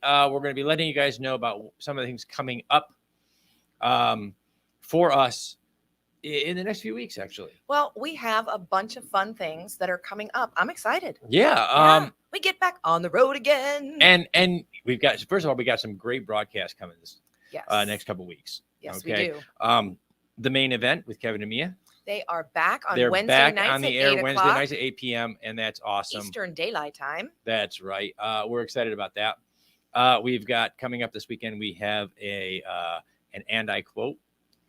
we're going to be letting you guys know about some of the things coming up for us in the next few weeks, actually. Well, we have a bunch of fun things that are coming up. I'm excited. Yeah. We get back on the road again. And we've got, first of all, we got some great broadcasts coming this next couple weeks. Yes, okay? we do. The main event with Kevin and Mia. They are back on They're Wednesday back nights on the at air 8 Wednesday o'clock. nights at 8 p.m. and that's awesome. Eastern Daylight Time. That's right. We're excited about that. We've got coming up this weekend. We have an "And I Quote"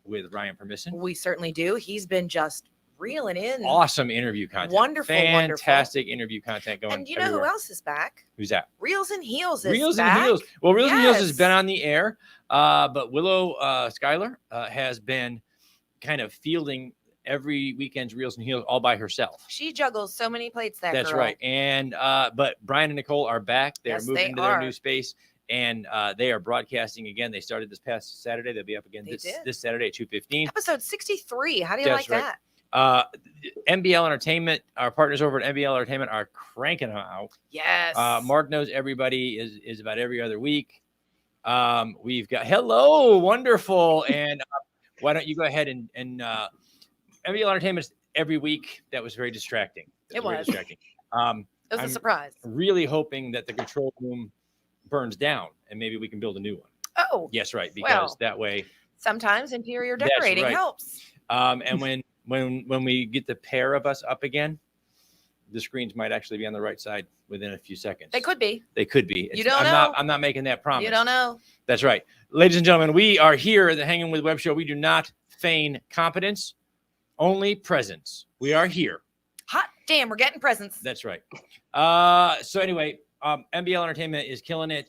with Ryan Permisson. We certainly do. He's been just reeling in awesome interview content. Wonderful, fantastic interview content going. And you know everywhere. who else is back? Who's that? Reels and Heels is Reels back. and Heels. Well, Reels and Heels has been on the air, but Willow Schuyler has been kind of fielding every weekend's Reels and Heels all by herself. She juggles so many plates. That's right. And but Brian and Nicole are back. They're moving into their new space, and they are broadcasting again. They started this past Saturday. They'll be up again this Saturday at 2:15. Episode 63. How do you like that? MBL Entertainment, our partners over at MBL Entertainment are cranking them out. Yes. Mark Knows Everybody is about every other week. We've got Hello, wonderful. And why don't you go ahead and MBL Entertainment every week. That was very distracting. It was. Very distracting. It was a surprise. Really hoping that the control room burns down and maybe we can build a new one. Oh. Yes, right. Because that way. Sometimes interior decorating helps. And when we get the pair of us up again, the screens might actually be on the right side within a few seconds. They could be. They could be. You don't know. I'm not making that promise. You don't know. That's right. Ladies and gentlemen, we are here at the Hanging with Web show. We do not feign competence, only presence. We are here. Hot damn, we're getting presents. That's right. So anyway, MBL Entertainment is killing it.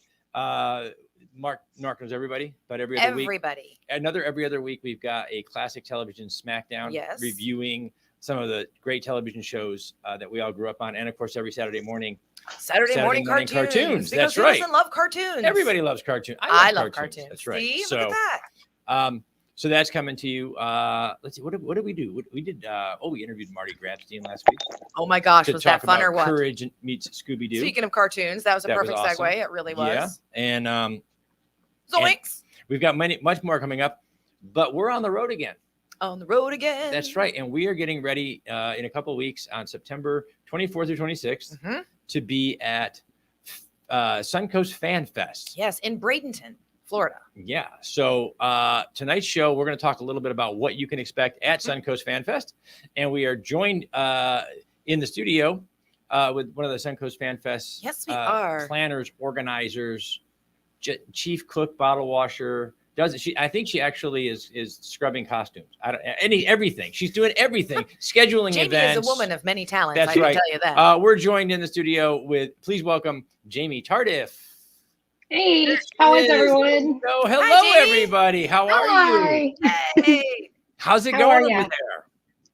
Mark Knows Everybody, but every other week. Every other week, we've got a classic television smackdown reviewing some of the great television shows that we all grew up on. And of course, every Saturday morning. Saturday morning cartoons. That's right. Because love cartoons. Everybody loves cartoons. I love cartoons. That's right. See, look at that. So that's coming to you. Let's see. What did we do? We did. We interviewed Marty Grabstein last week. Oh my gosh, was that fun or what? Courage meets Scooby Doo. Speaking of cartoons, that was a perfect segue. It really was. Yeah, and Zoinks. We've got much more coming up, but we're on the road again. On the road again. That's right, and we are getting ready in a couple of weeks on September 24th through 26th to be at Suncoast Fan Fest. Yes, in Bradenton, Florida. Yeah. So tonight's show, we're going to talk a little bit about what you can expect at Suncoast Fan Fest. And we are joined in the studio with one of the Suncoast Fan Fest planners, organizers, chief cook, bottle washer. I think she actually is scrubbing costumes. Everything. She's doing everything. Scheduling Jamie events. Jamie is a woman of many talents. That's right. I can tell you that. We're joined in the studio with, please welcome Jamie Tardif. Hey, how is everyone? So, hello, everybody. How are you? Hey. How's it going over there?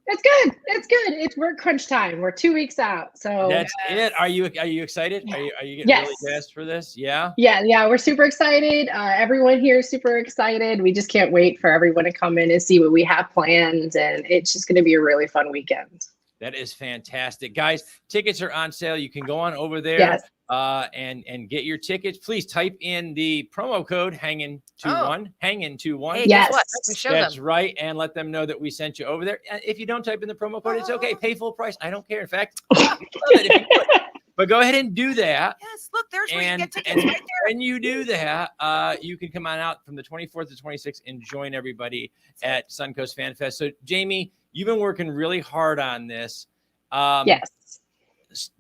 It's good. It's good. It's work crunch time. We're 2 weeks out. So that's it. Are you excited? Are you getting really jazzed for this? Yeah. Yeah. We're super excited. Everyone here is super excited. We just can't wait for everyone to come in and see what we have planned. And it's just going to be a really fun weekend. That is fantastic, guys. Tickets are on sale. You can go on over there and get your tickets. Please type in the promo code HANGIN21. HANGIN21. Hey, yes, that's right, and let them know that we sent you over there. If you don't type in the promo code, it's okay. Pay full price. I don't care. In fact, but go ahead and do that. Yes, look, there's where you get tickets right there. When you do that, you can come on out from the 24th to 26th and join everybody at Suncoast Fan Fest. So, Jamie, you've been working really hard on this. Yes.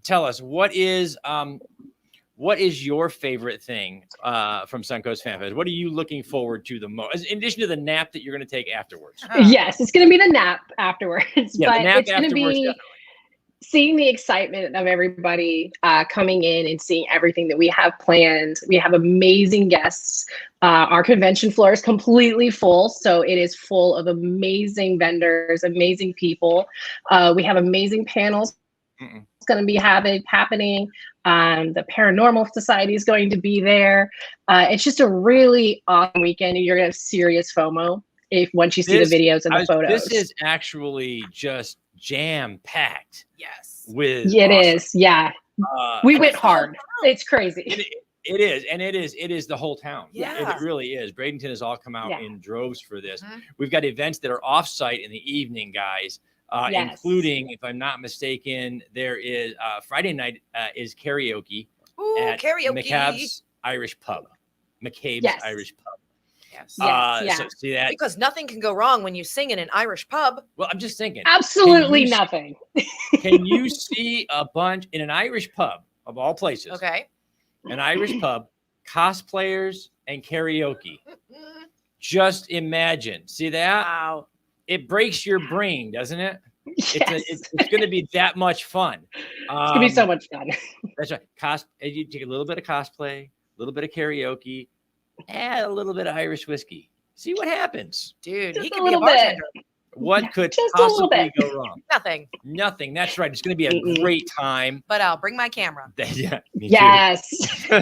Tell us, what is your favorite thing from Suncoast Fan Fest? What are you looking forward to the most, in addition to the nap that you're going to take afterwards? Yes, it's going to be the nap afterwards. Yeah, but the nap it's going to be definitely. Seeing the excitement of everybody coming in and seeing everything that we have planned. We have amazing guests. Our convention floor is completely full, so it is full of amazing vendors, amazing people. We have amazing panels. It's going to be happening. The Paranormal Society is going to be there. It's just a really awesome weekend, and you're going to have serious FOMO once you see the videos and the photos. This is actually just jam-packed. Yes. With it is. Yeah. We went hard. It's crazy. It is, and it is the whole town. Yeah. It really is. Bradenton has all come out Yeah. in droves for this. Mhm. We've got events that are off-site in the evening, guys, Yes. including, if I'm not mistaken, there is Friday night is karaoke Ooh, at karaoke. McCabe's Irish Pub. McCabe's Yes. Irish Pub. Yes. Yes, So yeah. see that? Because nothing can go wrong when you sing in an Irish pub. Well, I'm just thinking. Absolutely Can you- nothing. Can you see a bunch in an Irish pub of all places? Okay. An Irish pub, cosplayers and karaoke. Just imagine. See that? Wow. It breaks your brain, doesn't it? Yes. It's going to be that much fun. It's gonna be so much fun. That's right. You take a little bit of cosplay, a little bit of karaoke, add a little bit of Irish whiskey. See what happens. Dude, Just he a could be a little bit. bartender. What could Just a little possibly bit. go wrong? Nothing. Nothing. That's right. It's going to be a Mm-mm. great time. But I'll bring my camera. Yeah. Me Yes. too.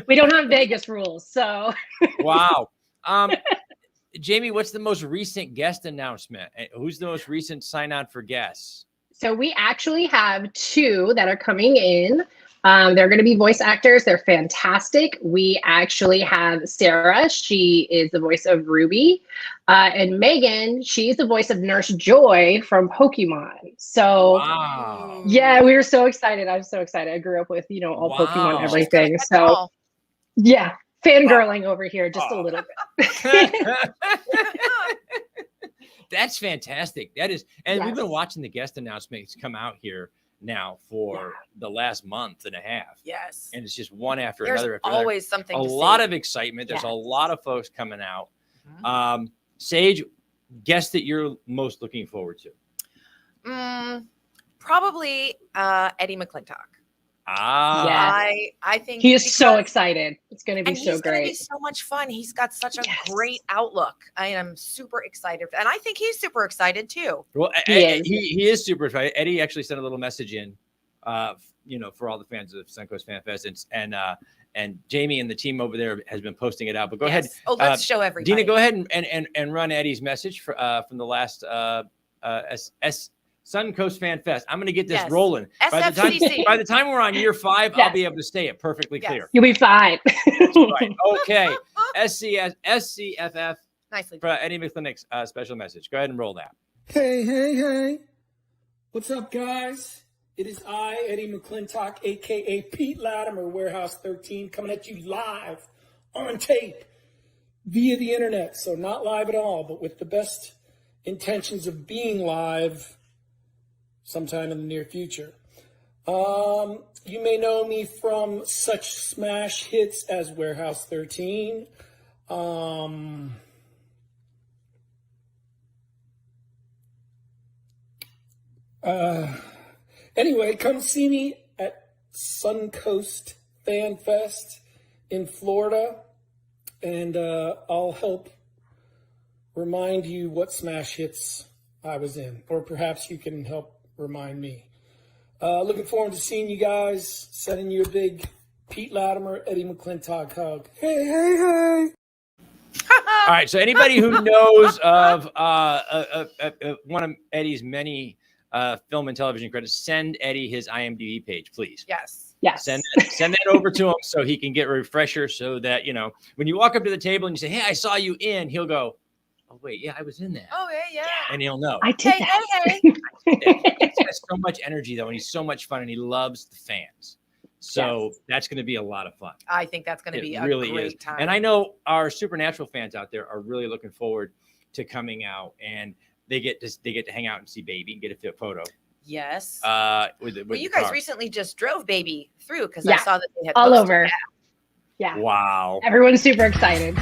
We don't have Vegas rules, so Wow. Jamie, what's the most recent guest announcement? Who's the most recent sign on for guests? we actually have 2 that are coming in. They're going to be voice actors. They're fantastic. We actually have Sarah. She is the voice of Ruby. And Megan, she's the voice of Nurse Joy from Pokemon. So, Wow. yeah, we were so excited. I'm so excited. I grew up with, all Wow. Pokemon, She's everything. That's So, all. yeah, fangirling over here just a Oh. little bit. That's fantastic. That is, and we've been Yes. watching the guest announcements come out here now for the last month and a half. Yes. And it's just one after There's another after another. always something A to lot see. of excitement. There's a Yes. lot of folks coming out. Mhm. Sage, guest that you're most looking forward to. Probably Eddie McClintock. Ah, Yes. I think He is so because- excited. It's going to be and so he's going to be great. so much fun. He's got such a Yes. great outlook. I am super excited, and I think he's super excited too. well, He is. he is super excited. Eddie actually sent a little message in, for all the fans of Suncoast Fan Fest, and Jamie and the team over there has been posting it out. But go ahead, Yes. Oh, let's show everybody. Dina, go ahead and run Eddie's message from the last Suncoast Fan Fest. I'm going to get this Yes. rolling. SFCC. By the time we're on year 5, I'll Yes. be able to say it perfectly Yes. clear. You'll be fine. Right. Okay. SCFF Nicely. for Eddie McClintock's special message. Go ahead and roll that. Hey. What's up, guys? It is I, Eddie McClintock, a.k.a. Pete Latimer, Warehouse 13, coming at you live on tape via the internet. So not live at all, but with the best intentions of being live sometime in the near future. You may know me from such smash hits as Warehouse 13. Anyway, come see me at Suncoast Fan Fest in Florida, and I'll help remind you what smash hits I was in, or perhaps you can help remind me. Looking forward to seeing you guys, sending you a big Pete Latimer, Eddie McClintock hug. Hey. All right. So anybody who knows of one of Eddie's many film and television credits, send Eddie his IMDb page, please. Yes. Yes. Send that over to him so he can get a refresher, so that when you walk up to the table and you say, "Hey, I saw you in," he'll go, "Oh wait, yeah, I was in that," Oh yeah. and he'll know. I did Hey, that. hey. He has so much energy though, and he's so much fun, and he loves the fans. So that's going to be a lot of fun. I think that's going to It be really a great is. time. And I know our Supernatural fans out there are really looking forward to coming out, and they get to hang out and see Baby and get a fit photo. Yes. With Well, you the guys car. recently just drove Baby through because Yeah. I saw that they had All posted over. that. Yeah. Wow. Everyone's super excited.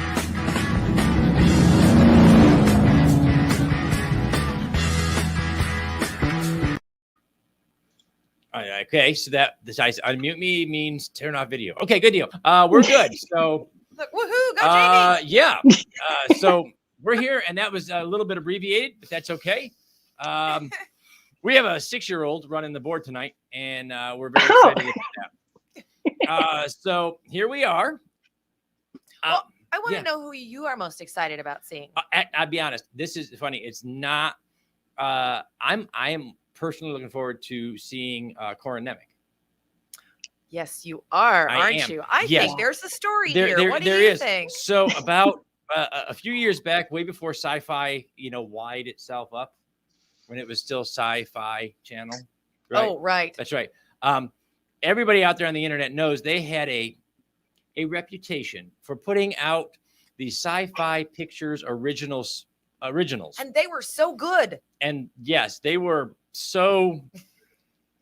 Okay, so that decides unmute me means turn off video. Okay, good deal. We're good. So Look, woohoo! Go Jamie! yeah. So we're here, and that was a little bit abbreviated, but that's okay. We have a 6-year-old running the board tonight, and we're very excited about that. So here we are. Well, I want to yeah. know who you are most excited about seeing. I'll be honest. This is funny. It's not. I am personally looking forward to seeing Corin Nemec. Yes, you are, I aren't am. you? I Yes. think there's a story here. What do there you is. think? So about a few years back, way before Sci-Fi, wired itself up, when it was still Sci-Fi Channel. Right? Oh, right. That's right. Everybody out there on the internet knows they had a reputation for putting out the Sci-Fi Pictures originals. And they were so good. And yes, they were so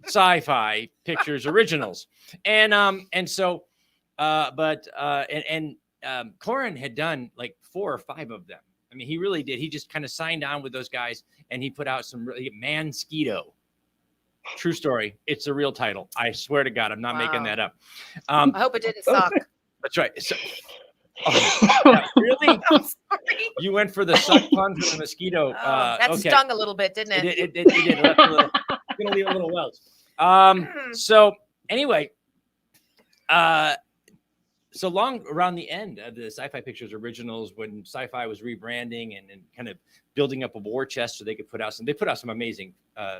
Sci-Fi Pictures originals. And so Corin had done like 4 or 5 of them. I mean, he really did. He just kind of signed on with those guys, and he put out some really Mansquito. True story. It's a real title. I swear to God, I'm not making that up. I hope it didn't suck. That's right. So, yeah, really? I'm sorry. You went for the suck pun for the mosquito. That okay. stung a little bit, didn't it? It did. It's gonna leave a little welts. So anyway, so long around the end of the Sci-Fi Pictures originals, when Sci-Fi was rebranding and kind of building up a war chest so they could put out some amazing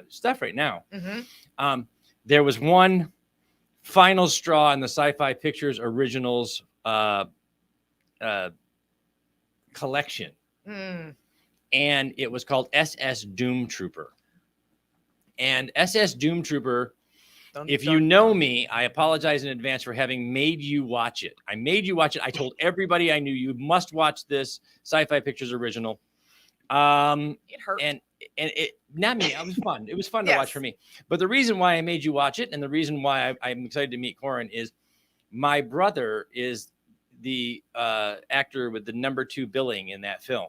stuff right now. Mm-hmm. There was one final straw in the Sci-Fi Pictures originals collection, and it was called SS Doom Trooper. And SS Doom Trooper, if you know me, I apologize in advance for having made you watch it. I made you watch it. I told everybody I knew you must watch this Sci-Fi Pictures original. It hurt. And it not me. It was fun. It was fun to watch for me. But the reason why I made you watch it, and the reason why I'm excited to meet Corin, is my brother is the actor with the #2 billing in that film.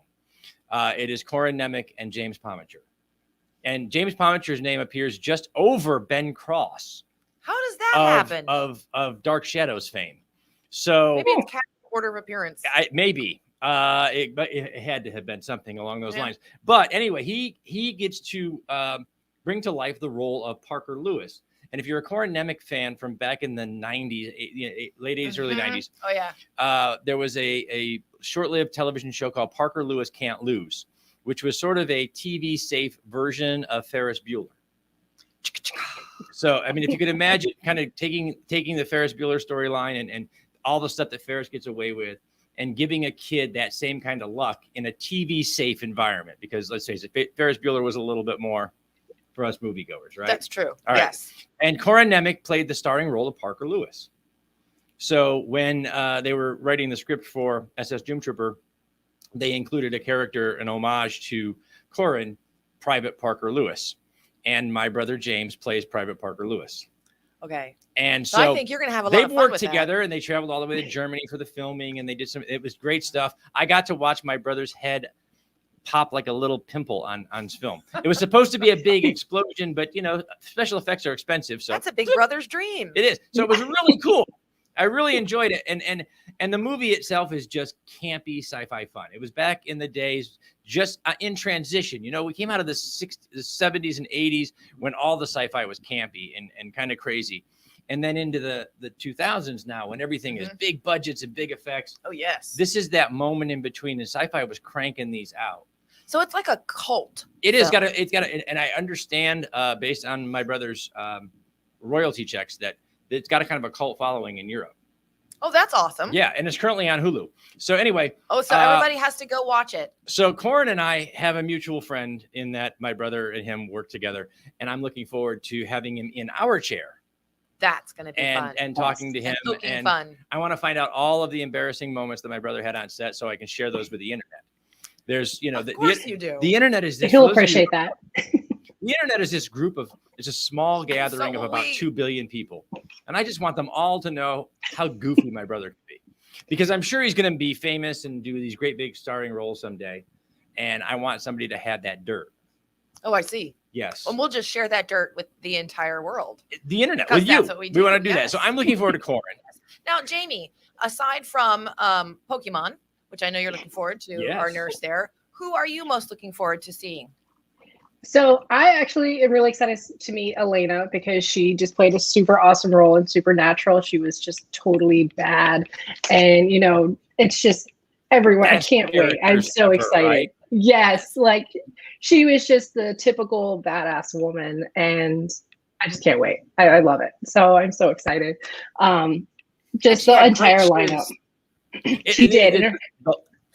It is Corin Nemec and James Pomichter. And James Pomichter's name appears just over Ben Cross. How does that happen? Of Dark Shadows fame. So maybe it's order of appearance. Maybe. But it had to have been something along those lines. But anyway, he gets to bring to life the role of Parker Lewis. And if you're a Corin Nemec fan from back in the 90s, late 80s, early 90s, oh yeah, there was a short-lived television show called Parker Lewis Can't Lose, which was sort of a TV-safe version of Ferris Bueller. So, I mean, if you could imagine kind of taking the Ferris Bueller storyline and all the stuff that Ferris gets away with, and giving a kid that same kind of luck in a TV-safe environment, because let's face it, Ferris Bueller was a little bit more for us moviegoers, right? That's true. All right. Yes. And Corin Nemec played the starring role of Parker Lewis. So when they were writing the script for SS Doom Trooper, they included a character, an homage to Corin, Private Parker Lewis. And my brother James plays Private Parker Lewis. Okay. And so I think you're going to have a lot of fun they've worked with together, and they traveled all the way to Germany for the filming, and they did it was great stuff. I got to watch my brother's head pop like a little pimple on film. It was supposed to be a big explosion, but special effects are expensive. So that's a big brother's dream. It is. So it was really cool. I really enjoyed it. And the movie itself is just campy sci-fi fun. It was back in the days, just in transition. We came out of the 70s and 80s when all the sci-fi was campy and kind of crazy. And then into the 2000s now, when everything is big budgets and big effects. Oh, yes. This is that moment in between, and sci-fi was cranking these out. So it's like a cult. It is and I understand based on my brother's royalty checks that it's got a kind of a cult following in Europe. Oh, that's awesome. Yeah, and it's currently on Hulu. So anyway. Oh, so everybody has to go watch it. So Corin and I have a mutual friend in that my brother and him work together, and I'm looking forward to having him in our chair. That's going to be fun. And talking to him. And fun. I want to find out all of the embarrassing moments that my brother had on set so I can share those with the internet. There's, of course you do. The internet is this. He'll appreciate that. The internet is this it's a small gathering of about 2 billion people. And I just want them all to know how goofy my brother can be. Because I'm sure he's going to be famous and do these great big starring roles someday. And I want somebody to have that dirt. Oh, I see. Yes. And we'll just share that dirt with the entire world. The internet, with you. What we want to do that. So I'm looking forward to Corin. Now, Jamie, aside from Pokemon, which I know you're looking forward to, our nurse there, who are you most looking forward to seeing? So I actually am really excited to meet Elena because she just played a super awesome role in Supernatural. She was just totally bad. And, it's just everywhere. I can't wait. I'm so excited. Right? Yes. Like she was just the typical badass woman. And I just can't wait. I love it. So I'm so excited. Just she the had entire great lineup. shoes. She did.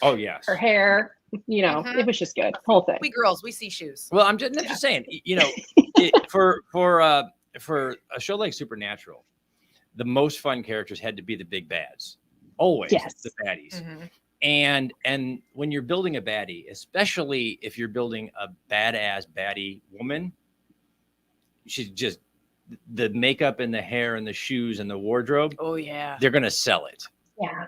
Oh yes. Her hair, it was just good. Whole thing. We girls, we see shoes. Well, I'm just saying, for a show like Supernatural, the most fun characters had to be the big bads. Always the baddies. And when you're building a baddie, especially if you're building a badass baddie woman, she's just the makeup and the hair and the shoes and the wardrobe. Oh yeah. They're gonna sell it. Yeah.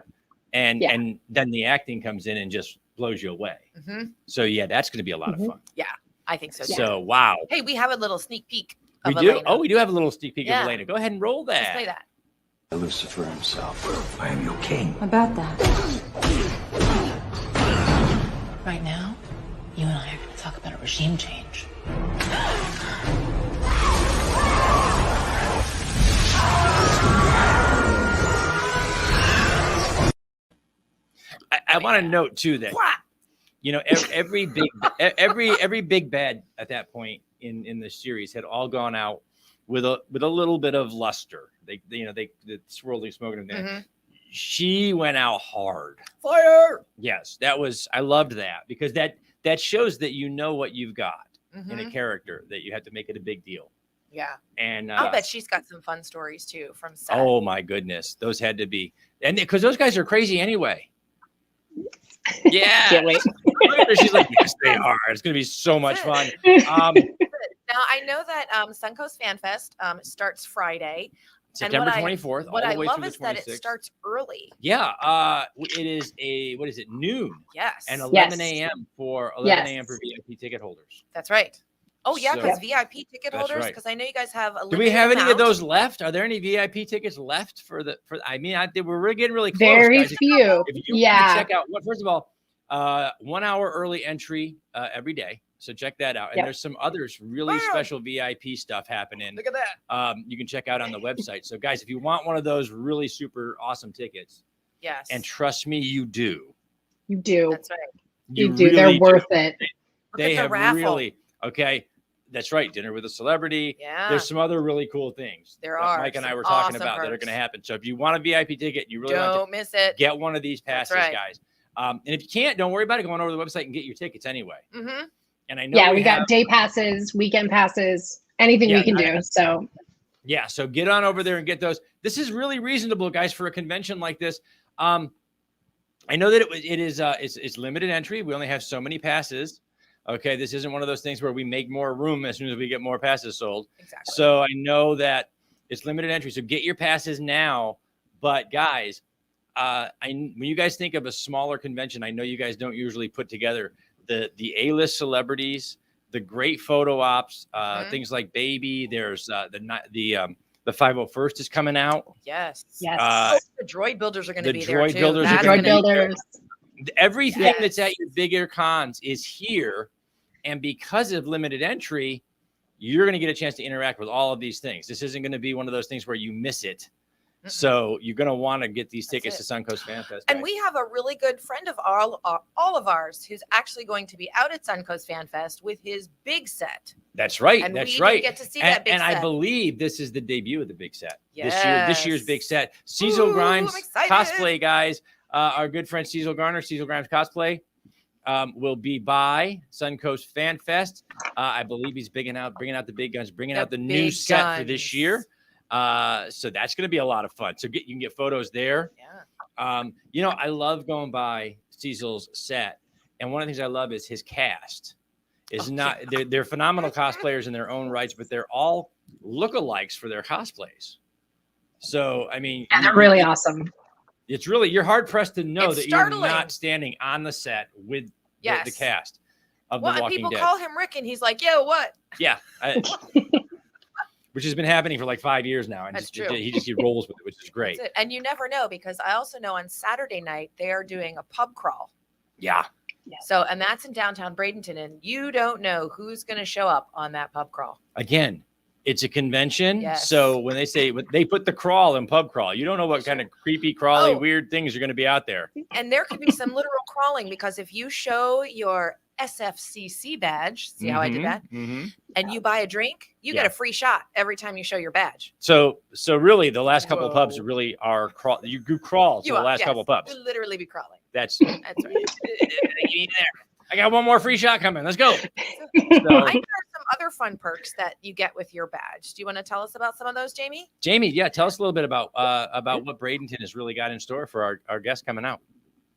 And then the acting comes in and just blows you away. So yeah, that's gonna be a lot of fun. Yeah, I think so. So wow. Hey, we have a little sneak peek. We do. Elena. Oh, we do have a little sneak peek of Elena. Go ahead and roll that. Let's play that. Lucifer himself. I am your king. About that. Right now, you and I are going to talk about a regime change. I want to note too that every big bad at that point in the series had all gone out with a little bit of luster. They swirling smoke and everything. She went out hard. Fire. Yes, I loved that because that shows that you know what you've got in a character, that you have to make it a big deal. Yeah. And I'll bet she's got some fun stories too from set. Oh my goodness, those had to be, and because those guys are crazy anyway. Yeah. Can't wait. She's like, yes, they are. It's going to be so much fun. Now I know that Suncoast Fan Fest starts Friday, September 24th. What I love is that it starts early. Yeah. It is noon. Yes. And 11 a.m. for VIP ticket holders. That's right. Oh yeah, because So- VIP ticket holders. Because I know you guys have a. Do we have any of amount. those left? Are there any VIP tickets left we're getting really close. Very guys. few. If you want to check out, first of all, 1 hour early entry every day. So check that out. And there's some others really special VIP stuff happening. Look at that. You can check out on the website. So guys, if you want one of those really super awesome tickets, yes, and trust me, you do. You do. That's right. You do. They're worth it. They have raffle. really That's right. Dinner with a celebrity. Yeah. There's some other really cool things There that are. Mike and I some were talking awesome about that are perks. going to happen. So if you want a VIP ticket, you really want Don't miss it. to get one of these passes, right. guys. And if you can't, don't worry about it. Go on over to the website and get your tickets anyway. Mm-hmm. And I know we got day passes, weekend passes, anything we can do. So so get on over there and get those. This is really reasonable, guys, for a convention like this. I know that it is it's limited entry. We only have so many passes. Okay, this isn't one of those things where we make more room as soon as we get more passes sold. Exactly. So I know that it's limited entry. So get your passes now. But guys, when you guys think of a smaller convention, I know you guys don't usually put together the A-list celebrities, the great photo ops, things like Baby. There's the 501st is coming out. Yes. yes. The droid builders are going to be there droid too. builders The are droid builders. Everything that's at your bigger cons is here. And because of limited entry, you're going to get a chance to interact with all of these things. This isn't going to be one of those things where you miss it. So you're going to want to get these tickets to Suncoast Fan Fest. And we have a really good friend of all of ours who's actually going to be out at Suncoast Fan Fest with his big set. That's right. And That's we right. get to see that big and set. I believe this is the debut of the big set. Yes. This year's big set. Cecil Grimes I'm excited. cosplay, guys. Our good friend Cecil Garner, Cecil Grimes cosplay, will be by Suncoast Fan Fest. I believe he's bringing out the big guns, bringing out the new set for this year. So that's going to be a lot of fun. So you can get photos there. Yeah. I love going by Cecil's set. And one of the things I love is his cast is they're phenomenal cosplayers in their own rights, but they're all lookalikes for their cosplays. So, I mean, they're really awesome. It's really, you're hard pressed to know It's that startling. you're not standing on the set with the cast of The Well, and Walking people Dead. call him Rick, and he's like, "Yo, what?" Yeah. Which has been happening for like 5 years now. And That's just, true. he rolls with it, which is great. That's it. And you never know, because I also know on Saturday night they are doing a pub crawl. Yeah. So, and that's in downtown Bradenton, and you don't know who's going to show up on that pub crawl. Again, it's a convention. Yes. So when they put the crawl in pub crawl, you don't know what kind of creepy, crawly, weird things are going to be out there. And there could be some literal crawling, because if you show your SFCC badge, see how I did that? Mm-hmm. And you buy a drink, you get a free shot every time you show your badge. So really, the last couple of pubs really are you crawl to the last couple of pubs. You'll literally be crawling. That's right. I got one more free shot coming. Let's go. I think there are some other fun perks that you get with your badge. Do you want to tell us about some of those, Jamie? Jamie, yeah, tell us a little bit about what Bradenton has really got in store for our guests coming out.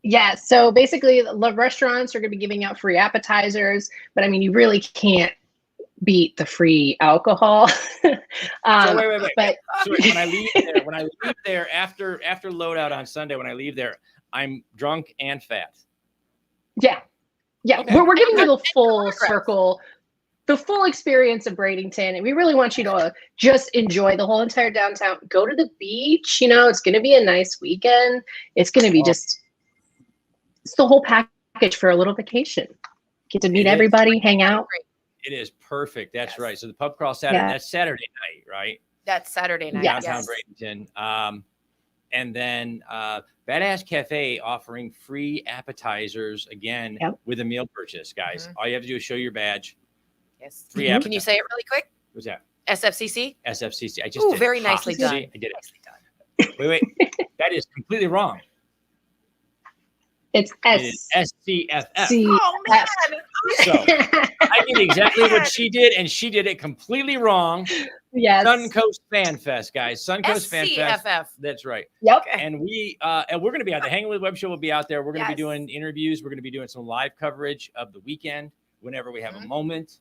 Yeah, so basically the restaurants are going to be giving out free appetizers, but I mean, you really can't beat the free alcohol. So wait. But so when I leave there after loadout on Sunday, when I leave there, I'm drunk and fat. Yeah. Okay. We're giving you the full circle, the full experience of Bradenton, and we really want you to just enjoy the whole entire downtown. Go to the beach. It's going to be a nice weekend. It's going to be it's the whole package for a little vacation. Get to meet everybody, hang out. It is perfect. That's right. So the pub crawl Saturday. Yeah. That's Saturday night, right? That's Saturday night. Downtown Bradenton. And then Badass Cafe offering free appetizers again with a meal purchase, guys. All you have to do is show your badge. Yes. Free appetizers. Can you say it really quick? What's that? SFCC. SFCC. I just did. Very nicely done. I did it. Wait. That is completely wrong. It's SCFF. Oh man! So I did exactly what she did, and she did it completely wrong. Yes. Suncoast Fan Fest, guys. Suncoast Fan Fest. That's right. Yep. And we're going to be out there. Hanging with Web Show will be out there. We're going to be doing interviews. We're going to be doing some live coverage of the weekend whenever we have a moment.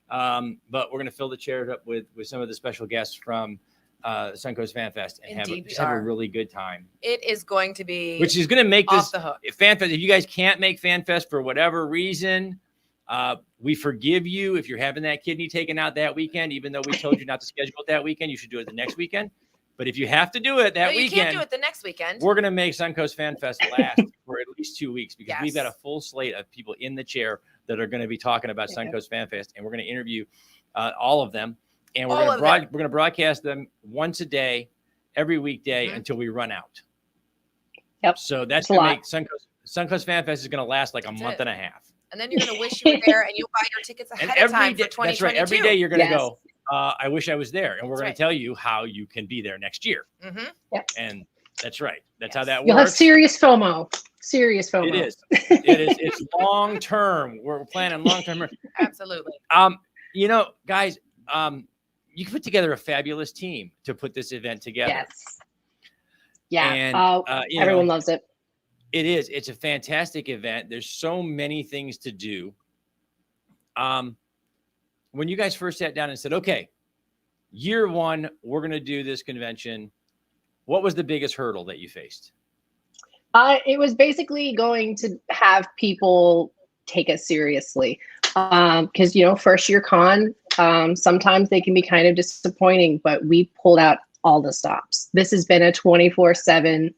But we're going to fill the chairs up with some of the special guests from Suncoast Fan Fest and have a really good time. It is going to be, which is going to make this the hook. Fan Fest. If you guys can't make Fan Fest for whatever reason, we forgive you if you're having that kidney taken out that weekend. Even though we told you not to schedule it that weekend, you should do it the next weekend. But if you have to do it that weekend, you can't do it the next weekend. We're going to make Suncoast Fan Fest last for at least 2 weeks because we've got a full slate of people in the chair that are going to be talking about Suncoast Fan Fest, and we're going to interview all of them. And we're going to broadcast them once a day, every weekday until we run out. Yep. So that's going to make Suncoast Fan Fest is going to last like a month and a half. And then you're going to wish you were there, and you'll buy your tickets ahead of time for 2022. That's right. Every day you're going to go, I wish I was there. And we're going to tell you how you can be there next year. Yep. And that's right. That's how that works. You'll have serious FOMO. Serious FOMO. It is. It's long term. We're planning long term. Absolutely. Guys, you can put together a fabulous team to put this event together. Yes. Yeah. And everyone loves it. It is. It's a fantastic event. There's so many things to do. When you guys first sat down and said, okay, year one, we're going to do this convention, what was the biggest hurdle that you faced? It was basically going to have people take us seriously. Because, first year con, sometimes they can be kind of disappointing, but we pulled out all the stops. This has been a 24/7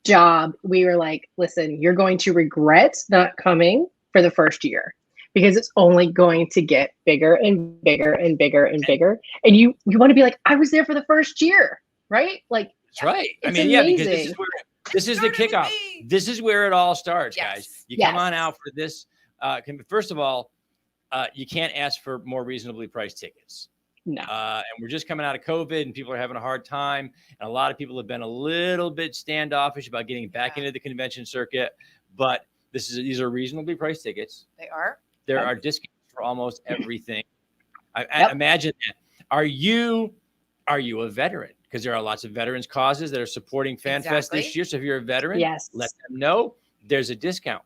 job. We were like, listen, you're going to regret not coming for the first year because it's only going to get bigger and bigger and bigger and bigger. And you want to be like, I was there for the first year, right? Like, that's right. I mean, amazing. Because this is the kickoff. This is where it all starts, guys. You come on out for this. First of all, you can't ask for more reasonably priced tickets. No. And we're just coming out of COVID and people are having a hard time. And a lot of people have been a little bit standoffish about getting back into the convention circuit. But these are reasonably priced tickets. They are. There are discounts for almost everything. I imagine that. Are you a veteran? Because there are lots of veterans causes that are supporting FanFest this year. So if you're a veteran, let them know there's a discount.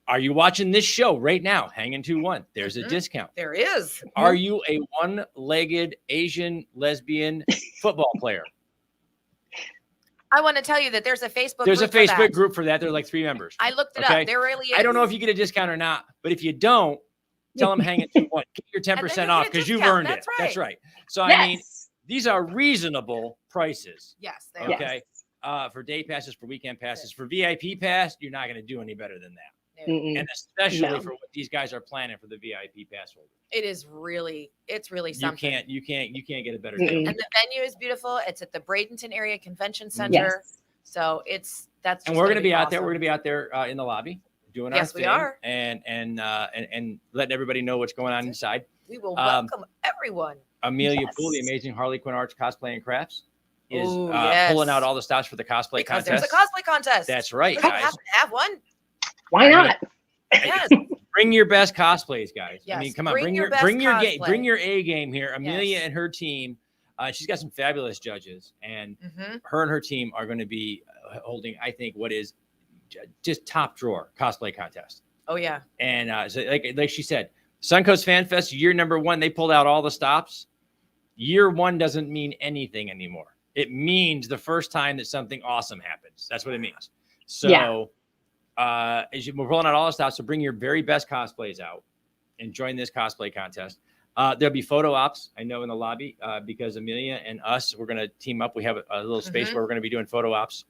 Are you watching this show right now? Hanging 2-1. There's a discount. There is. Are you a one-legged Asian lesbian football player? I want to tell you that there's a Facebook group for that. There are like 3 members. I looked it up. There really is. I don't know if you get a discount or not, but if you don't, tell them hang it 2-1. Get your 10% off because you've earned it. That's right. So, I mean, these are reasonable prices. Yes. Okay. For day passes, for weekend passes, for VIP pass, you're not going to do any better than that. And especially for what these guys are planning for the VIP pass holder. It's really something. You can't get a better deal. And the venue is beautiful. It's at the Bradenton Area Convention Center. So and we're going to be out there. We're going to be out there in the lobby doing Yes, our we thing are. and letting everybody know what's going on inside. We will welcome everyone. Amelia Poole, the amazing Harley Quinn Arts Cosplay and Crafts, is yes. pulling out all the stops for the cosplay because contest. There's a cosplay contest. That's right, Does it guys. have to have one? Why not? Yes. Bring your best cosplays, guys. Yes, I mean, come on, bring your best bring your cosplay. bring your A game here. Amelia Yes. and her team. She's got some fabulous judges, and Mm-hmm. her and her team are going to be holding, I think, what is just top drawer cosplay contest. Oh yeah. And so like she said, Suncoast Fan Fest year number 1, they pulled out all the stops. Year 1 doesn't mean anything anymore. It means the first time that something awesome happens. That's what it means. So we're pulling out all the stops. So bring your very best cosplays out and join this cosplay contest. There'll be photo ops, I know, in the lobby because Amelia and us, we're going to team up. We have a little space where we're going to be doing photo ops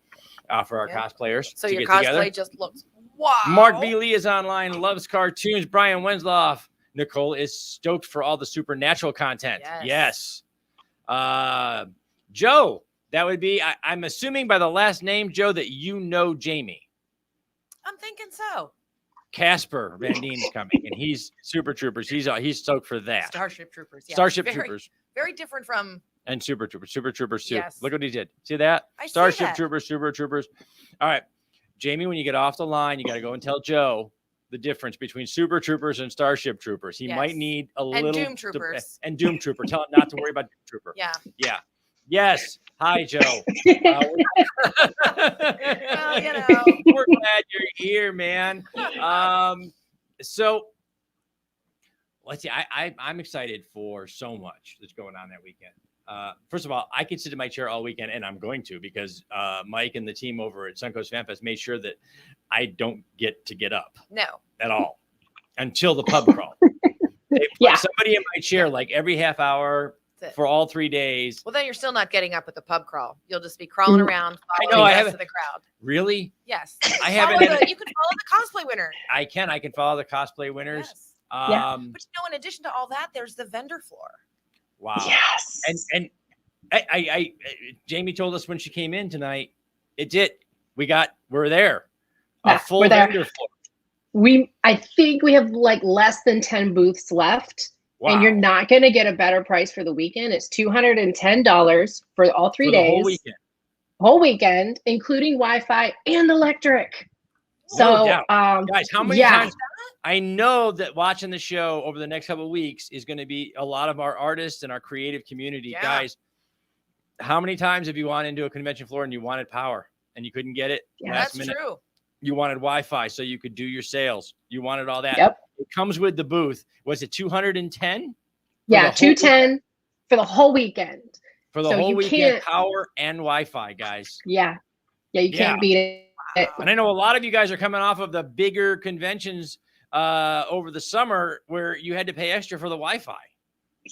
for our cosplayers. So to your get cosplay together. just looks wow. Mark B. Lee is online, loves cartoons. Brian Wensloff. Nicole is stoked for all the supernatural content. Yes. Joe, that would be, I'm assuming by the last name, Joe, that you know Jamie. I'm thinking so. Casper Van Dien is coming, and he's Super Troopers. He's stoked for that. Starship Troopers. Yes. Starship very, Troopers. Very different from. And Super Troopers. Super Troopers too. Yes. Look what he did. See that? I see Starship that. Troopers, Super Troopers. All right. Jamie, when you get off the line, you got to go and tell Joe the difference between Super Troopers and Starship Troopers. He might need a little. Doom Troopers. And Doom Trooper. Tell him not to worry about Doom Trooper. Yeah. Yeah. Yes. Hi, Joe. Well, We're glad you're here, man. So let's see. I'm excited for so much that's going on that weekend. First of all, I can sit in my chair all weekend, and I'm going to because Mike and the team over at Suncoast Fan Fest made sure that I don't get up. No. At all until the pub crawl. They put somebody in my chair like every half hour for all 3 days. Well, then you're still not getting up at the pub crawl. You'll just be crawling around. I know. I haven't. The crowd. Really? Yes. I haven't. You can follow the cosplay winner. I can follow the cosplay winners. Yes. Yeah. But in addition to all that, there's the vendor floor. Wow. Yes. And I Jamie told us when she came in tonight, we're there. A full vendor floor. I think we have like less than 10 booths left. Wow. And you're not going to get a better price for the weekend. It's $210 for all 3 days. Whole weekend, including Wi-Fi and electric. So, guys, how many times? I know that watching the show over the next couple of weeks is going to be a lot of our artists and our creative community. Yeah. Guys, how many times have you gone into a convention floor and you wanted power and you couldn't get it last minute? True. You wanted Wi-Fi so you could do your sales. You wanted all that. Yep. It comes with the booth. Was it 210? Yeah, 210 for the whole weekend. For the whole weekend, power and Wi-Fi, guys. Yeah. Yeah, you can't beat it. And I know a lot of you guys are coming off of the bigger conventions over the summer where you had to pay extra for the Wi-Fi.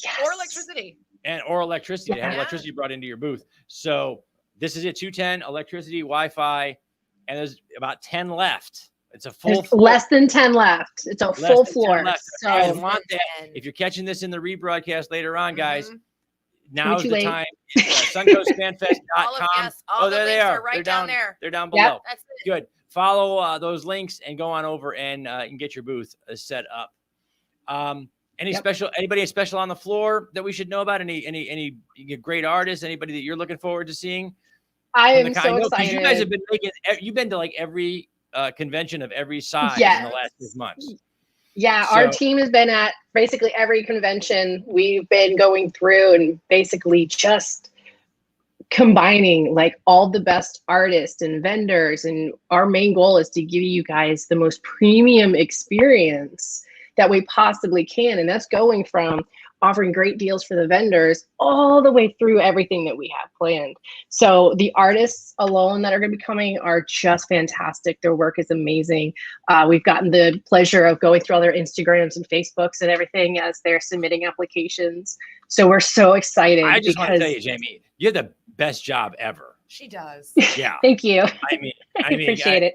Yes. Or electricity. Or electricity to have electricity brought into your booth. So this is it, 210, electricity, Wi-Fi, and there's about 10 left. It's a full floor. Less than 10 left. It's a full floor. So I want that. If you're catching this in the rebroadcast later on, guys, now's the time. SuncoastFanFest.com. All the links are right down there. They're down below. Yep. That's it. Good. Follow those links and go on over and get your booth set up. Anybody special on the floor that we should know about? Any great artists? Anybody that you're looking forward to seeing? I am so excited. You guys have been you've been to like every convention of every size in the last 6 months. Yeah, our team has been at basically every convention we've been going through and basically just combining like all the best artists and vendors. And our main goal is to give you guys the most premium experience that we possibly can. And that's going from offering great deals for the vendors all the way through everything that we have planned. So the artists alone that are going to be coming are just fantastic. Their work is amazing. We've gotten the pleasure of going through all their Instagrams and Facebooks and everything as they're submitting applications. So we're so excited. I just want to tell you, Jamie, you have the best job ever. She does. Yeah. Thank you. I mean, appreciate it.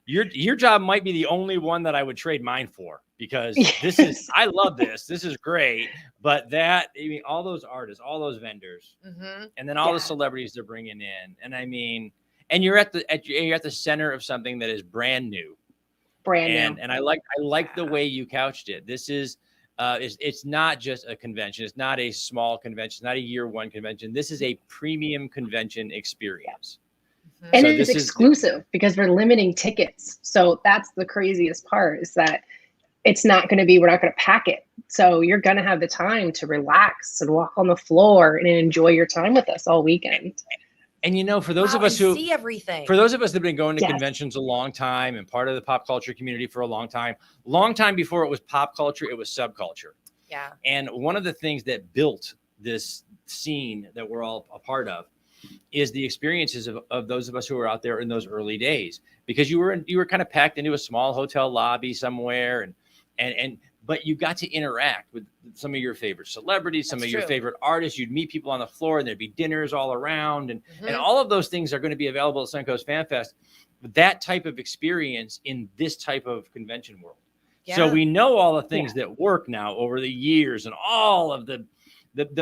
Your job might be the only one that I would trade mine for, because this is, I love this. This is great. But all those artists, all those vendors, and then all the celebrities they're bringing in. And I mean, and you're at the center of something that is brand new. Brand new. And I like the way you couched it. This is it's not just a convention. It's not a small convention. It's not a year one convention. This is a premium convention experience. And So it's exclusive because we're limiting tickets. So that's the craziest part, is that it's not going to be, we're not going to pack it. So you're going to have the time to relax and walk on the floor and enjoy your time with us all weekend. And you know, for those of us who see everything, for those of us that have been going to conventions a long time and part of the pop culture community for a long time before it was pop culture, it was subculture. Yeah. And one of the things that built this scene that we're all a part of is the experiences of those of us who were out there in those early days, because you were kind of packed into a small hotel lobby somewhere, but you got to interact with some of your favorite celebrities, some of your favorite artists. You'd meet people on the floor, and there'd be dinners all around, and all of those things are going to be available at Suncoast Fan Fest. That type of experience in this type of convention world. Yeah. So we know all the things that work now over the years, and all of the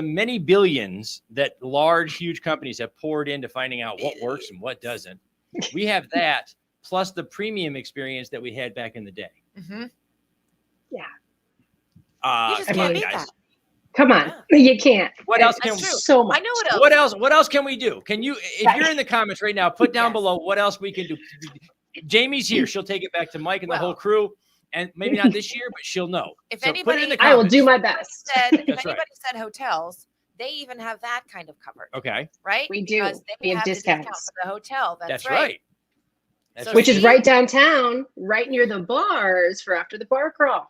many billions that large, huge companies have poured into finding out what works and what doesn't. We have that, plus the premium experience that we had back in the day. Mm-hmm. Yeah. You just can't beat that. Come on, you can't. What else can we? So much. I know what else. What else can we do? Can you, if you're in the comments right now, put down below what else we can do. Jamie's here. She'll take it back to Mike and the whole crew. And maybe not this year, but she'll know. If anybody, I will do my best. If anybody said hotels, they even have that kind of covered. Okay. Right? We do. Because they have discounts discounts for the hotel. That's right. Which is right downtown, right near the bars for after the bar crawl.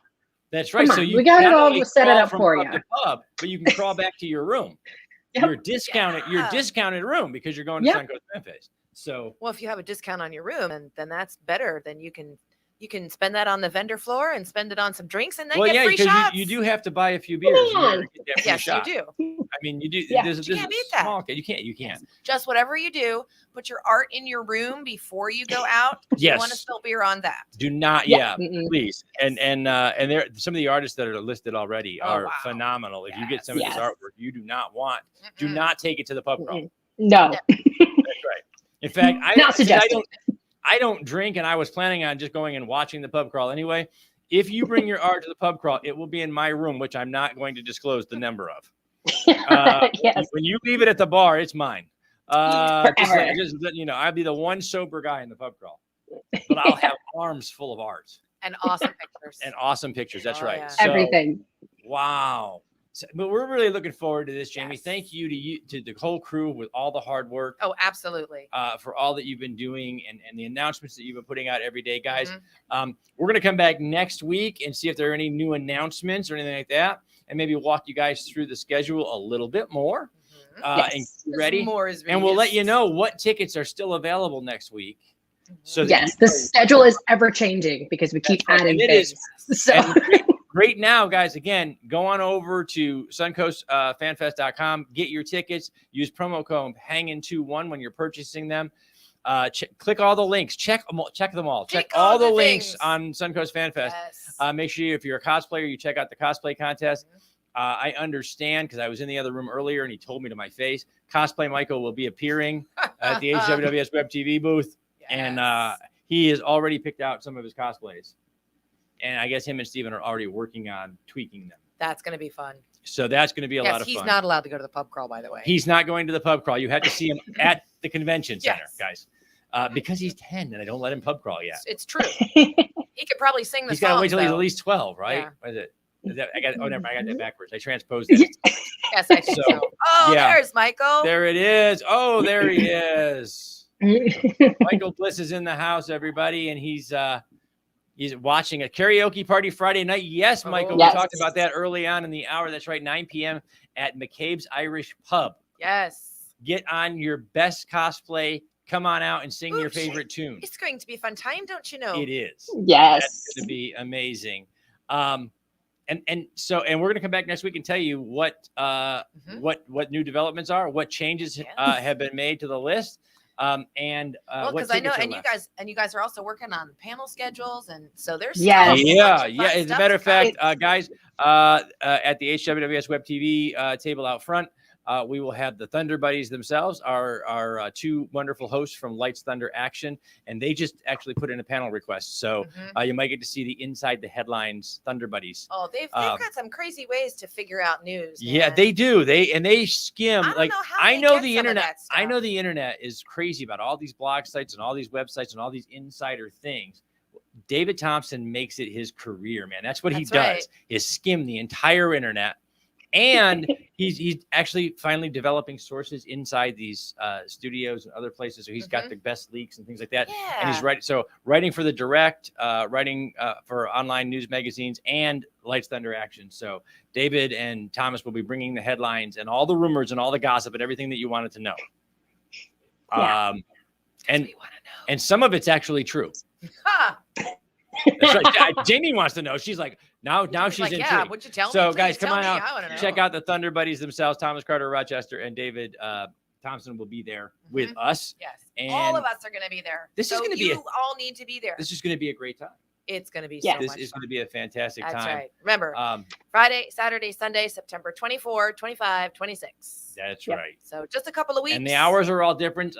That's right. So we got it all set it up for you. Pub, but you can crawl back to your room. Your discounted room, because you're going to Suncoast Fan Fest. So, well, if you have a discount on your room, and then that's better. Then you can spend that on the vendor floor and spend it on some drinks, and then get free shots. You do have to buy a few beers. Yes, you do. I mean, you do. Yeah. You can't beat that. You can't. Yes. Just whatever you do, put your art in your room before you go out. Yes. You want to spill beer on that. Do not. Yeah, please. And there, some of the artists that are listed already are phenomenal. If you get some of this artwork, you do not want. Do not take it to the pub crawl. No. That's right. In fact, I don't drink, and I was planning on just going and watching the pub crawl anyway. If you bring your art to the pub crawl, it will be in my room, which I'm not going to disclose the number of. Yes. When you leave it at the bar, it's mine. Just you know, I'll be the one sober guy in the pub crawl, but I'll have arms full of art and awesome pictures. That's right. Yeah. So, everything. Wow. So, but we're really looking forward to this, Jamie. Yes. Thank you to the whole crew with all the hard work. Oh, absolutely. For all that you've been doing and the announcements that you've been putting out every day, guys. We're going to come back next week and see if there are any new announcements or anything like that, and maybe walk you guys through the schedule a little bit more. And get ready. And we'll let you know what tickets are still available next week. So the schedule is ever changing because we keep adding things. So. Great now, guys. Again, go on over to suncoastfanfest.com. Get your tickets. Use promo code HANGIN21 when you're purchasing them. Click all the links. Check them all. Check all the links on Suncoast Fan Fest. Yes. Make sure if you're a cosplayer, you check out the cosplay contest. I understand, because I was in the other room earlier and he told me to my face, Cosplay Michael will be appearing at the HWWS Web TV booth. Yes. And he has already picked out some of his cosplays. And I guess him and Steven are already working on tweaking them. That's going to be fun. So that's going to be a lot of fun. He's not allowed to go to the pub crawl, by the way. He's not going to the pub crawl. You had to see him at the convention center, guys. Because he's 10 and I don't let him pub crawl yet. It's true. He could probably sing the song. He's got to wait till he's at least 12, right? Yeah. What is it? I got that backwards. I transposed it. Yes, I think so. Oh, there's Michael. There it is. Oh, there he is. Michael Bliss is in the house, everybody, and he's watching a karaoke party Friday night. Yes, Michael, we talked about that early on in the hour. That's right, 9 p.m. at McCabe's Irish Pub. Yes. Get on your best cosplay. Come on out and sing your favorite tune. It's going to be a fun time, don't you know? It is. Yes. That's going to be amazing. And we're going to come back next week and tell you what new developments are, what changes have been made to the list. Because I know, and you guys are also working on panel schedules, and so there's As a matter of fact, guys, at the HWWS Web TV table out front, we will have the Thunder Buddies themselves, our two wonderful hosts from Lights, Thunder, Action, and they just actually put in a panel request. So you might get to see the inside the headlines Thunder Buddies. Oh, they've got some crazy ways to figure out news. Man. Yeah, they do. They skim. I know the internet. I know the internet is crazy about all these blog sites and all these websites and all these insider things. David Thompson makes it his career, man. That's what he does. Right. Is skim the entire internet. And he's actually finally developing sources inside these studios and other places. So he's got the best leaks and things like that. Yeah. And he's writing for the Direct, writing for online news magazines and Lights, Thunder, Action. So David and Thomas will be bringing the headlines and all the rumors and all the gossip and everything that you wanted to know. Yeah. And some of it's actually true. That's right. Jamie wants to know. She's like, now she's like, intrigued. yeah, would you tell me? So Please guys, come tell on me. out. I wanna know. Check out the Thunder Buddies themselves. Thomas Carter, Rochester, and David Thompson will be there with us. Yes, and all of us are going to be there. This is going to be. You all need to be there. This is going to be a great time. It's going to be Yes. so This much is fun. going to be a fantastic That's time. right. Remember, Friday, Saturday, Sunday, September 24, 25, 26. That's Yep. right. So just a couple of weeks. And the hours are all different.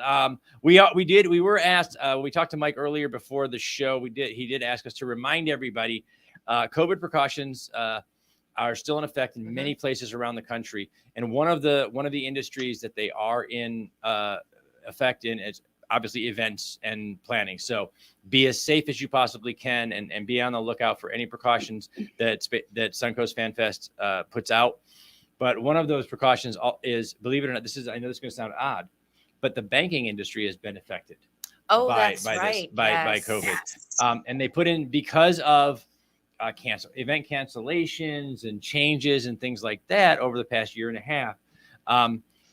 We were asked. We talked to Mike earlier before the show. He did ask us to remind everybody. COVID precautions are still in effect in many places around the country, and one of the industries that they are in effect in is obviously events and planning. So be as safe as you possibly can, and be on the lookout for any precautions that Suncoast Fan Fest puts out. But one of those precautions is, believe it or not, I know this is going to sound odd, but the banking industry has been affected. by COVID. Yes. And they put in, because of event cancellations and changes and things like that over the past year and a half.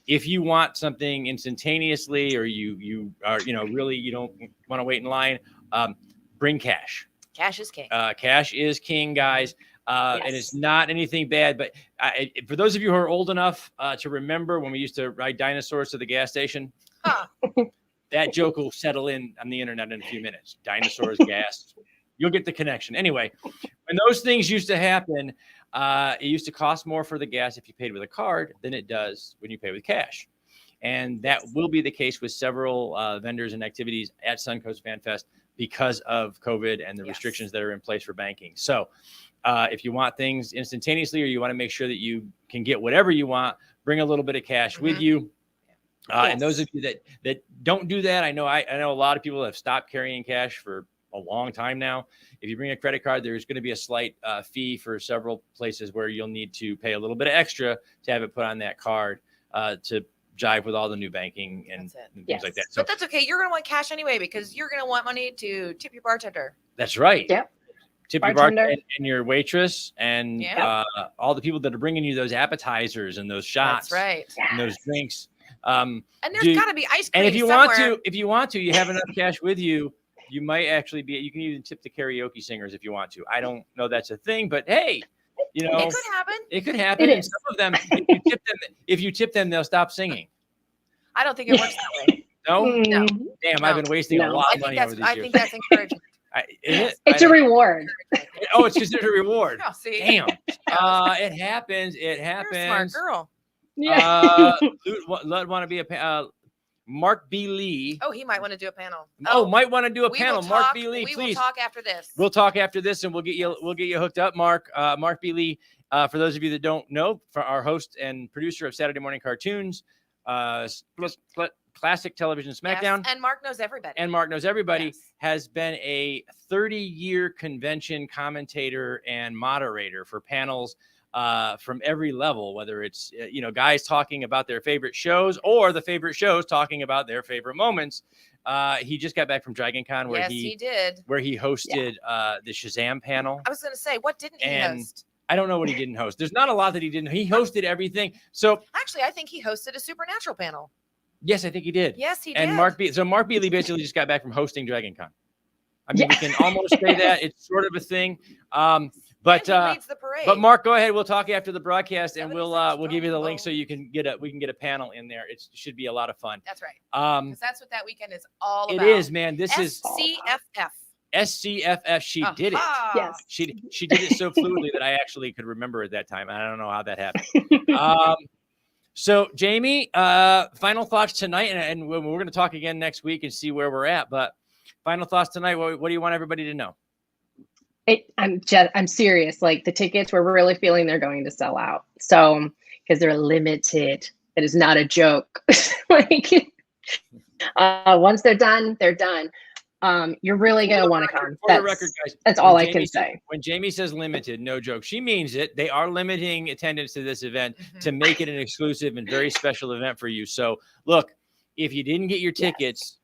If you want something instantaneously, or you are, really, you don't want to wait in line, bring cash. Cash is king. Cash is king, guys. And it's not anything bad, but for those of you who are old enough to remember when we used to ride dinosaurs to the gas station, that joke will settle in on the internet in a few minutes. Dinosaurs, gas, you'll get the connection. Anyway, when those things used to happen, it used to cost more for the gas if you paid with a card than it does when you pay with cash. And that will be the case with several vendors and activities at Suncoast Fan Fest because of COVID and the restrictions that are in place for banking. So if you want things instantaneously, or you want to make sure that you can get whatever you want, bring a little bit of cash with you. And those of you that don't do that, I know a lot of people have stopped carrying cash for a long time now. If you bring a credit card, there's going to be a slight fee for several places where you'll need to pay a little bit of extra to have it put on that card to jive with all the new banking and things like that. So, but that's okay. You're going to want cash anyway, because you're going to want money to tip your bartender. That's right. Yep. Tip your bartender and your waitress and all the people that are bringing you those appetizers and those shots. That's right. And those drinks. And there's got to be ice cream. And if you want to, you have enough cash with you. You might actually you can even tip the karaoke singers if you want to. I don't know that's a thing, but hey, it could happen. It could happen. And some of them, if you tip them, they'll stop singing. I don't think it works that way. No? Damn, I've been wasting a lot of money over these years. I think that's encouraging. It's a reward. It's considered a reward. Oh, see? Damn. It happens. It happens. You're a smart girl. Want to be a Mark B. Lee. Oh, he might want to do a panel. Might want to do a panel. Mark B. Lee, please. We will talk after this. We'll talk after this, and we'll get you hooked up, Mark. Mark B. Lee. For those of you that don't know, for our host and producer of Saturday Morning Cartoons, Classic Television SmackDown. Yes, and Mark knows everybody. Yes. Has been a 30-year convention commentator and moderator for panels from every level, whether it's guys talking about their favorite shows or the favorite shows talking about their favorite moments. He just got back from Dragon Con where he hosted the Shazam panel. I was going to say, what didn't he host? I don't know what he didn't host. There's not a lot that he didn't. He hosted everything. So actually, I think he hosted a Supernatural panel. Yes, I think he did. Yes, he did. And Mark B. Lee basically just got back from hosting Dragon Con. I mean, we can almost say that it's sort of a thing. But Mark, go ahead. We'll talk after the broadcast, and we'll give you the link so we can get a panel in there. It should be a lot of fun. That's right. Because that's what that weekend is all about. It is, man. This is SCFF. She did it. Yes. She did it so fluidly that I actually could remember at that time. I don't know how that happened. So, Jamie, final thoughts tonight, and we're going to talk again next week and see where we're at. But final thoughts tonight. What do you want everybody to know? I'm serious. Like, the tickets, we're really feeling they're going to sell out. So, because they're limited. It is not a joke. Like, once they're done, they're done. You're really going to want to come. For the record, guys, that's all I can say. When Jamie says limited, no joke, she means it. They are limiting attendance to this event to make it an exclusive and very special event for you. So look, if you didn't get your tickets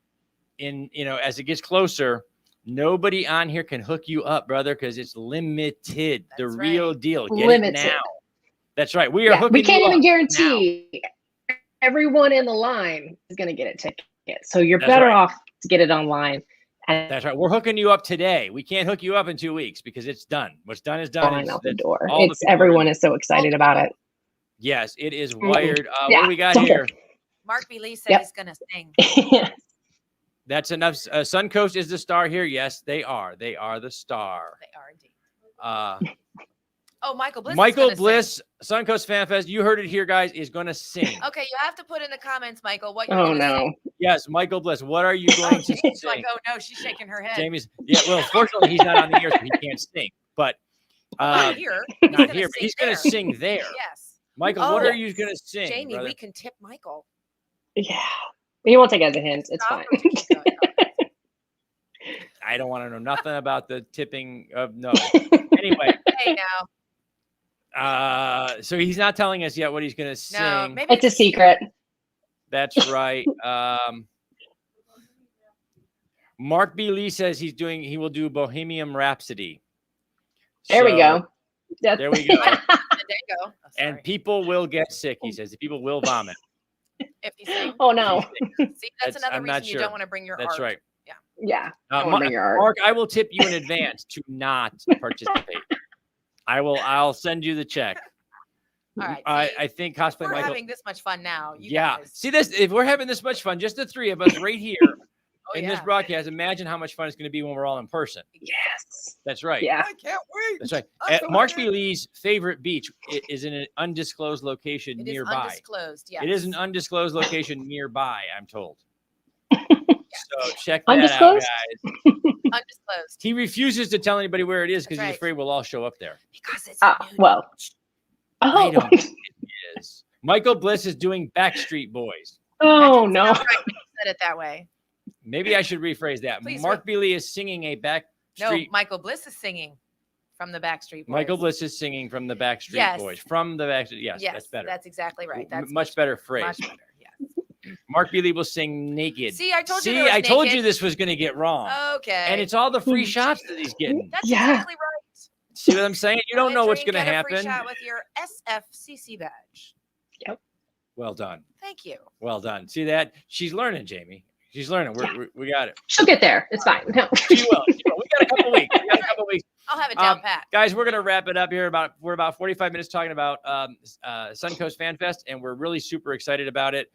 as it gets closer, nobody on here can hook you up, brother, because it's limited. The real deal. Get it now. That's right. We are hooking. We can't you even up guarantee everyone in the line is going to get a ticket. So you're better off to get it online. And that's right. We're hooking you up today. We can't hook you up in 2 weeks because it's done. What's done is done. Out the door. Everyone is so excited about it. Yes, it is wired. What do we got here? Mark B. Lee said he's going to sing. That's enough. Suncoast is the star here. Yes, they are. They are the star. They are indeed. Michael Bliss. Michael Bliss, Suncoast Fan Fest. You heard it here, guys. Is going to sing. Okay, you have to put in the comments, Michael. What? Oh no. Sing. Yes, Michael Bliss. What are you going to sing? Like, oh no, she's shaking her head. Jamie's. Yeah. Well, fortunately, he's not on the air, so he can't sing. But not here. Not here. But he's going to sing there. Yes. Michael, what are you going to sing? Jamie, brother? we can tip Michael. Yeah. He won't take it as a hint. It's fine. I don't want to know nothing about the tipping of no. Anyway. Hey now. So he's not telling us yet what he's going to sing. No, maybe it's a secret. That's right. Mark B. Lee says he will do Bohemian Rhapsody. There we go. There we go. There you go. And people will get sick, he says. People will vomit. If you sing. Oh no. See, that's another reason you don't want to bring your art. That's right. Yeah. Mark, I will tip you in advance to not participate. I'll send you the check. All right. I think cosplay we're Michael. having this much fun now. Guys. See this? If we're having this much fun, just the three of us right here in this broadcast, imagine how much fun it's going to be when we're all in person. Yes. That's right. Yeah. I can't wait. That's right. Mark B. Lee's favorite beach is in an undisclosed location nearby. Undisclosed, yes. It is an undisclosed location nearby, I'm told. So check that undisclosed? out, guys. Undisclosed. He refuses to tell anybody where it is because he's afraid we'll all show up there. Because it's well. I don't think it is. Michael Bliss is doing Backstreet Boys. Oh no. Right when you said it that way. Maybe I should rephrase that. Please Mark B. Lee is singing a Backstreet. No, Michael Bliss is singing from the Backstreet Boys. Michael Bliss is singing from the Backstreet Boys. From the Backstreet. Yes, that's better. That's exactly right. That's much better phrase. Much better. Yes. Mark B. Lee will sing naked. See, I told you. See, I told you this was going to get wrong. Okay. And it's all the free shots that he's getting. That's exactly right. See what I'm saying? You don't know what's going to happen. A free shot with your SFCC badge. Yep. Well done. Thank you. Well done. See that? She's learning, Jamie. She's learning. We got it. She'll get there. It's fine. No. She will. We got a couple weeks. I'll have it down pat. Guys, we're going to wrap it up here. We're about 45 minutes talking about Suncoast Fan Fest, and we're really super excited about it.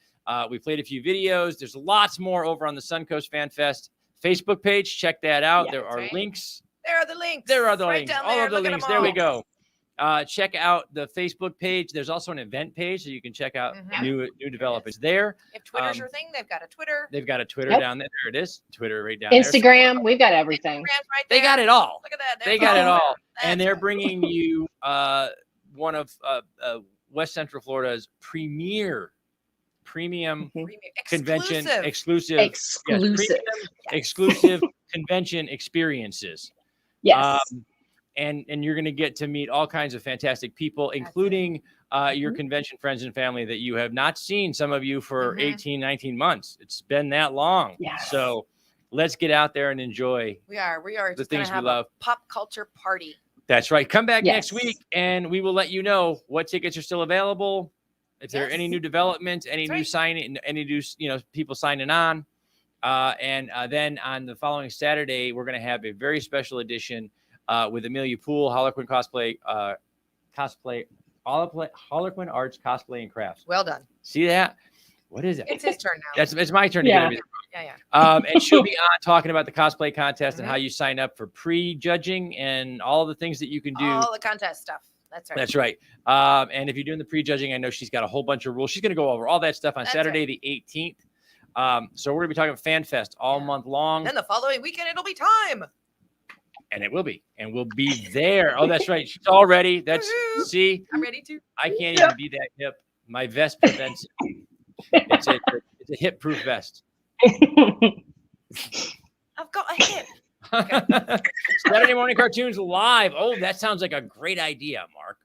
We played a few videos. There's lots more over on the Suncoast Fan Fest Facebook page. Check that out. Yeah, there are links. There are the links. There are the right links. Down all there. of the links. There we go. Check out the Facebook page. There's also an event page, so you can check out new developments there. If Twitter's your thing, they've got a Twitter. They've got a Twitter down there. There it is. Twitter right down there. Instagram. We've got everything. Right they got it all. Look at that. They got it all. And they're bringing you one of West Central Florida's premium convention exclusive convention experiences. Yes. And you're going to get to meet all kinds of fantastic people, including your convention friends and family that you have not seen, some of you, for 18, 19 months. It's been that long. Yes. So let's get out there and enjoy We are the things we love. A pop culture party. That's right. Come back next week, and we will let you know what tickets are still available. If there are any new developments, any new signing, any new people signing on. And then on the following Saturday, we're going to have a very special edition with Amelia Poole, Harlequin Harlequin Arts Cosplay and Crafts. Well done. See that? What is it? It's his turn now. It's my turn to get everything. Yeah. And she'll be on talking about the cosplay contest and how you sign up for pre-judging and all the things that you can do. All the contest stuff. That's right. That's right. And if you're doing the prejudging, I know she's got a whole bunch of rules. She's going to go over all that stuff on Saturday, the 18th. So we're going to be talking FanFest all month long. Then the following weekend, it'll be time. And it will be. And we'll be there. Oh, that's right. She's all ready. That's, see? I'm ready too. I can't even be that hip. My vest prevents it. It's a hip-proof vest. I've got a hip. Okay. Saturday morning cartoons live. Oh, that sounds like a great idea, Mark.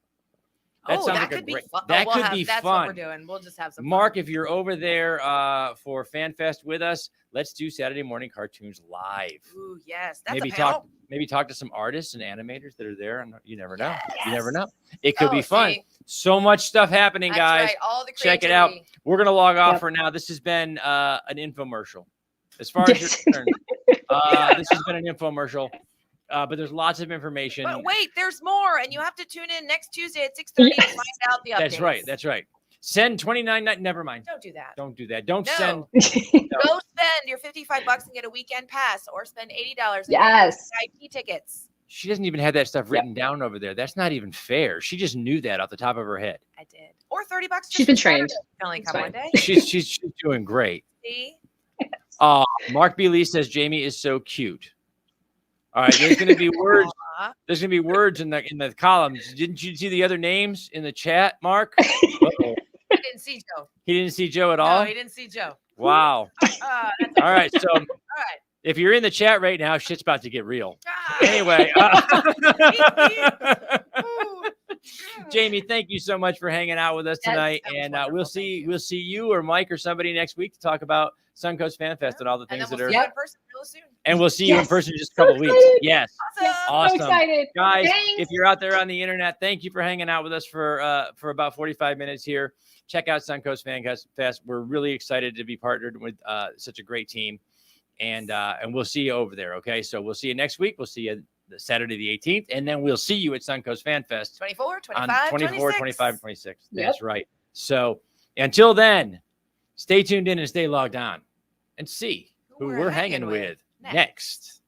That could be fun. That could be that's fun. What we're doing. We'll just have some Mark, fun. if you're over there for FanFest with us, let's do Saturday morning cartoons live. Ooh, yes. That's Maybe talk to some artists and animators that are there. You never know. Yes. You never know. It could be fun. See? So much stuff happening, That's guys. right. All the Check it out. We're gonna log off for now. This has been an infomercial. As far as you're concerned, this has been an infomercial. But there's lots of information. But wait, there's more, and you have to tune in next Tuesday at 6:30 to find out the updates. That's right. That's right. Send 29. Never mind. Don't do that. Don't do that. Don't No. send. Go spend your $55 and get a weekend pass, or spend $80 and get VIP tickets. She doesn't even have that stuff written down over there. That's not even fair. She just knew that off the top of her head. I did. Or $30. She's been trained. Only come one day. She's doing great. See. Mark B. Lee says Jamie is so cute. All right, there's going to be words. There's going to be words in the columns. Didn't you see the other names in the chat, Mark? He didn't see Joe. He didn't see Joe at all? No, he didn't see Joe. Wow. All right, so all right. If you're in the chat right now, shit's about to get real. Anyway. Jamie, thank you so much for hanging out with us tonight. And we'll see you or Mike or somebody next week to talk about Suncoast FanFest and all the things that are. In person real soon. And we'll see you in person in just a couple weeks. Yes. Awesome. So excited. Guys, Thanks. if you're out there on the internet, thank you for hanging out with us for about 45 minutes here. Check out Suncoast FanFest. We're really excited to be partnered with such a great team. And we'll see you over there. Okay. So we'll see you next week. We'll see you Saturday the 18th. And then we'll see you at Suncoast FanFest 24, 25, on 24, 26. 25, 26. Yep. That's right. So until then, stay tuned in and stay logged on and see who we're hanging with next.